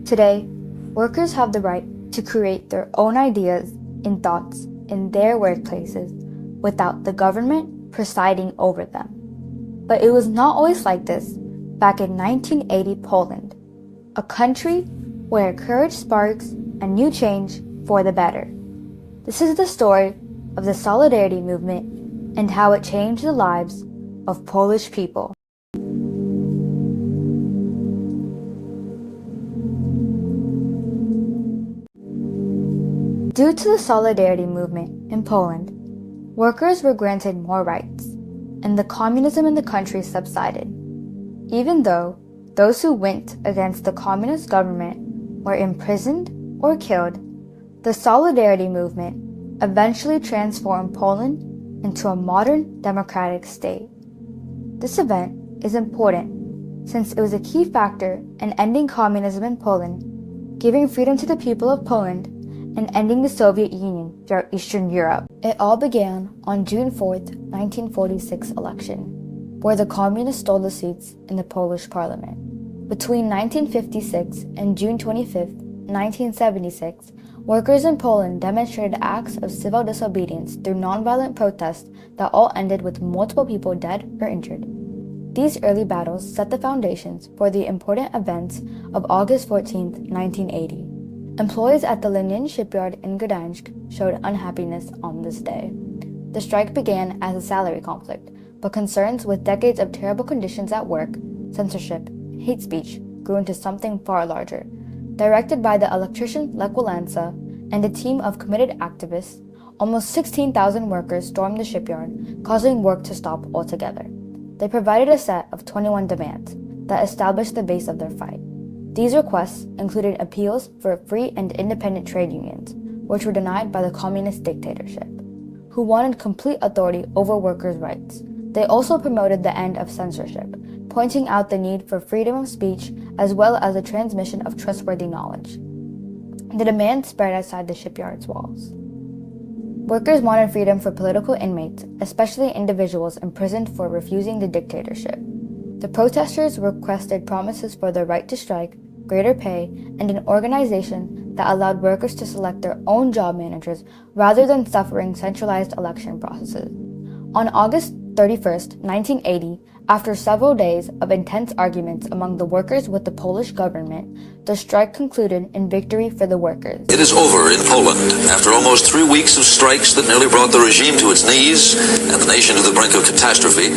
Today, workers have the right to create their own ideas and thoughts in their workplaces without the government presiding over them. But it was not always like this back in 1980 Poland, a country where courage sparks a new change for the better. This is the story of the Solidarity movement and how it changed the lives of Polish people. Due to the Solidarity movement in Poland, workers were granted more rights, and the communism in the country subsided. Even though those who went against the communist government were imprisoned or killed, the Solidarity movement eventually transformed Poland into a modern democratic state. This event is important since it was a key factor in ending communism in Poland, giving freedom to the people of Poland, and ending the Soviet Union throughout Eastern Europe. It all began on June 4th, 1946 election, where the communists stole the seats in the Polish parliament. Between 1956 and June 25th, 1976, workers in Poland demonstrated acts of civil disobedience through nonviolent protests that all ended with multiple people dead or injured. These early battles set the foundations for the important events of August 14th, 1980. Employees at the Lenin shipyard in Gdańsk showed unhappiness on this day. The strike began as a salary conflict, but concerns with decades of terrible conditions at work, censorship, and hate speech grew into something far larger. Directed by the electrician Lech Walesa and a team of committed activists, almost 16,000 workers stormed the shipyard, causing work to stop altogether. They provided a set of 21 demands that established the base of their fight. These requests included appeals for free and independent trade unions, which were denied by the communist dictatorship, who wanted complete authority over workers' rights. They also promoted the end of censorship, pointing out the need for freedom of speech as well as the transmission of trustworthy knowledge. The demand spread outside the shipyard's walls. Workers wanted freedom for political inmates, especially individuals imprisoned for refusing the dictatorship. The protesters requested promises for the right to strike, greater pay, and an organization that allowed workers to select their own job managers rather than suffering centralized election processes. On August 31st, 1980, after several days of intense arguments among the workers with the Polish government, the strike concluded in victory for the workers. It is over in Poland. After almost 3 weeks of strikes that nearly brought the regime to its knees and the nation to the brink of catastrophe,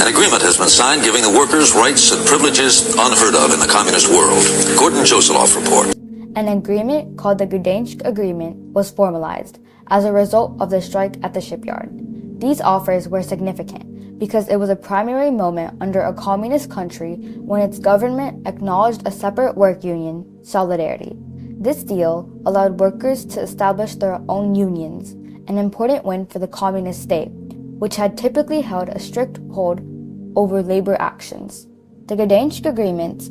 an agreement has been signed giving the workers rights and privileges unheard of in the communist world. Gordon Josoloff report. An agreement called the Gdańsk Agreement was formalized as a result of the strike at the shipyard. These offers were significant because it was a primary moment under a communist country when its government acknowledged a separate work union, Solidarity. This deal allowed workers to establish their own unions, an important win for the communist state, which had typically held a strict hold over labor actions. The Gdańsk Agreements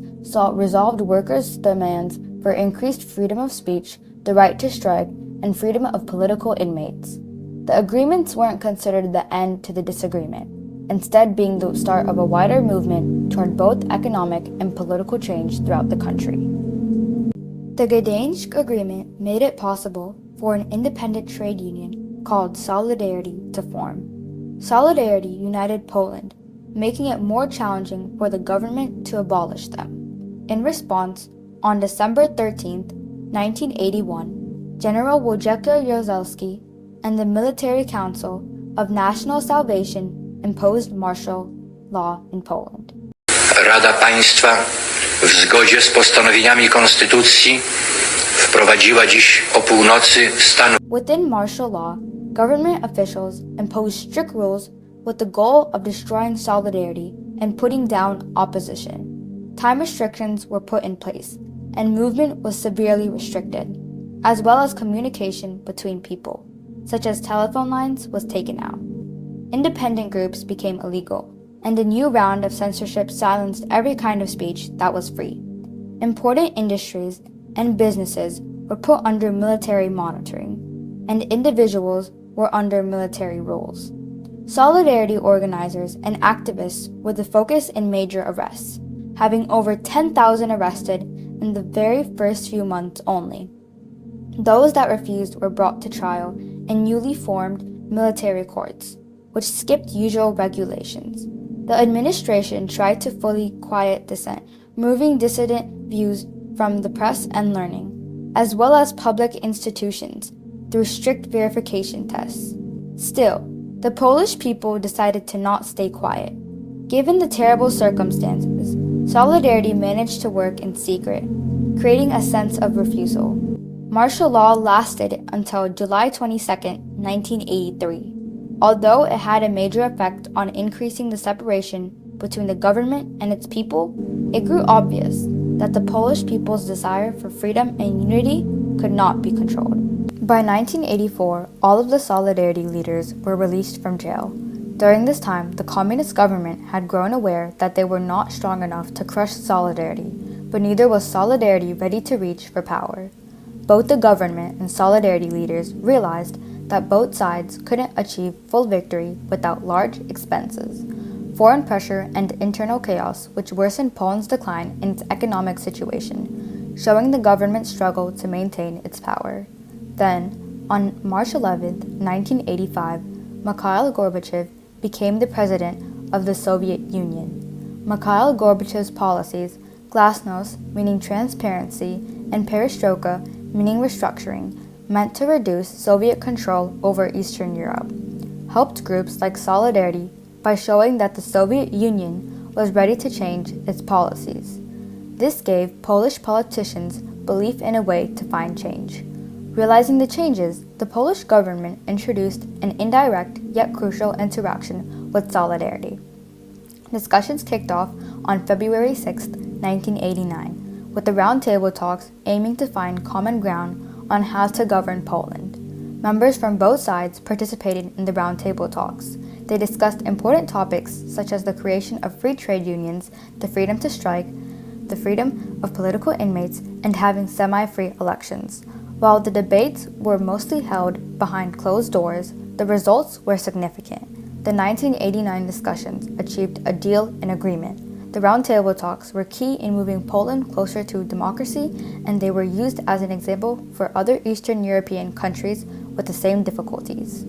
resolved workers' demands for increased freedom of speech, the right to strike, and freedom of political inmates. The agreements weren't considered the end to the disagreement, instead being the start of a wider movement toward both economic and political change throughout the country. The Gdańsk Agreement made it possible for an independent trade union called Solidarity to form. Solidarity united Poland, making it more challenging for the government to abolish them. In response, on December 13, 1981, General Wojciech Jaruzelski and the Military Council of National Salvation imposed martial law in Poland. Rada Państwa w zgodzie z postanowieniami Konstytucji wprowadziła dziś o północy stan. Within martial law, government officials imposed strict rules with the goal of destroying solidarity and putting down opposition. Time restrictions were put in place, and movement was severely restricted, as well as communication between people, such as telephone lines, was taken out. Independent groups became illegal, and a new round of censorship silenced every kind of speech that was free. Important industries and businesses were put under military monitoring, and individuals were under military rules. Solidarity organizers and activists were the focus in major arrests, having over 10,000 arrested in the very first few months only. Those that refused were brought to trial in newly formed military courts, which skipped usual regulations. The administration tried to fully quiet dissent, removing dissident views from the press and learning, as well as public institutions, through strict verification tests. Still, the Polish people decided to not stay quiet. Given the terrible circumstances, Solidarity managed to work in secret, creating a sense of refusal. Martial law lasted until July 22, 1983. Although it had a major effect on increasing the separation between the government and its people, it grew obvious that the Polish people's desire for freedom and unity could not be controlled. By 1984, all of the Solidarity leaders were released from jail. During this time, the communist government had grown aware that they were not strong enough to crush Solidarity, but neither was Solidarity ready to reach for power. Both the government and Solidarity leaders realized that both sides couldn't achieve full victory without large expenses, foreign pressure, and internal chaos, which worsened Poland's decline in its economic situation, showing the government's struggle to maintain its power. Then, on March 11, 1985, Mikhail Gorbachev became the president of the Soviet Union. Mikhail Gorbachev's policies, glasnost, meaning transparency, and perestroika, meaning restructuring, meant to reduce Soviet control over Eastern Europe, helped groups like Solidarity by showing that the Soviet Union was ready to change its policies. This gave Polish politicians belief in a way to find change. Realizing the changes, the Polish government introduced an indirect yet crucial interaction with Solidarity. Discussions kicked off on February 6, 1989, with the roundtable talks aiming to find common ground on how to govern Poland. Members from both sides participated in the roundtable talks. They discussed important topics such as the creation of free trade unions, the freedom to strike, the freedom of political inmates, and having semi-free elections. While the debates were mostly held behind closed doors, the results were significant. The 1989 discussions achieved a deal and agreement. The roundtable talks were key in moving Poland closer to democracy, and they were used as an example for other Eastern European countries with the same difficulties.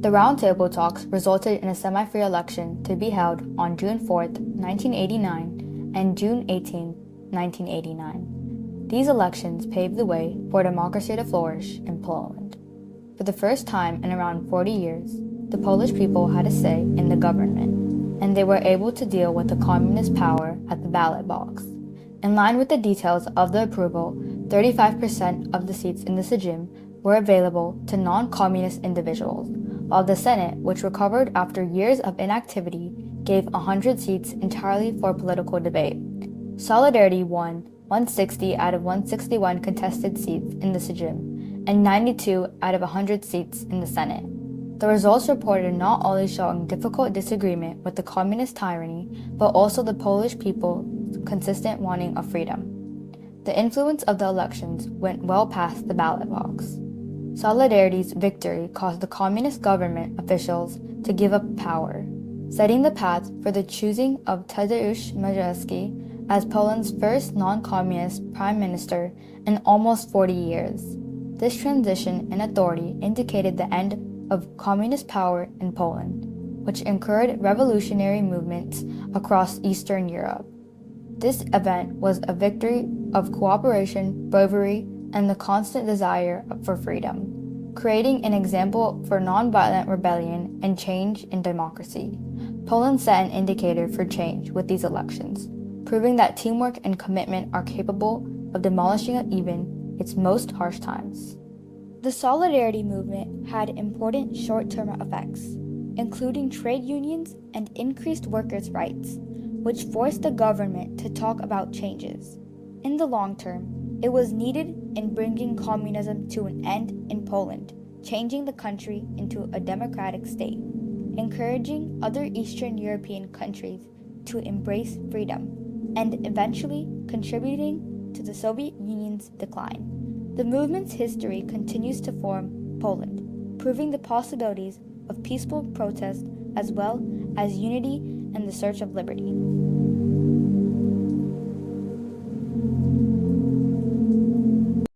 The roundtable talks resulted in a semi-free election to be held on June 4, 1989 and June 18, 1989. These elections paved the way for democracy to flourish in Poland. For the first time in around 40 years, the Polish people had a say in the government, and they were able to deal with the communist power at the ballot box. In line with the details of the approval, 35% of the seats in the Sejm were available to non-communist individuals, while the Senate, which recovered after years of inactivity, gave 100 seats entirely for political debate. Solidarity won 160 out of 161 contested seats in the Sejm, and 92 out of 100 seats in the Senate. The results reported not only showing difficult disagreement with the communist tyranny, but also the Polish people's consistent wanting of freedom. The influence of the elections went well past the ballot box. Solidarity's victory caused the communist government officials to give up power, setting the path for the choosing of Tadeusz Mazowiecki as Poland's first non-communist prime minister in almost 40 years. This transition in authority indicated the end of communist power in Poland, which encouraged revolutionary movements across Eastern Europe. This event was a victory of cooperation, bravery, and the constant desire for freedom, creating an example for nonviolent rebellion and change in democracy. Poland set an indicator for change with these elections, proving that teamwork and commitment are capable of demolishing even its most harsh times. The Solidarity movement had important short-term effects, including trade unions and increased workers' rights, which forced the government to talk about changes. In the long term, it was needed in bringing communism to an end in Poland, changing the country into a democratic state, encouraging other Eastern European countries to embrace freedom, and eventually contributing to the Soviet Union's decline. The movement's history continues to form Poland, proving the possibilities of peaceful protest as well as unity and the search of liberty.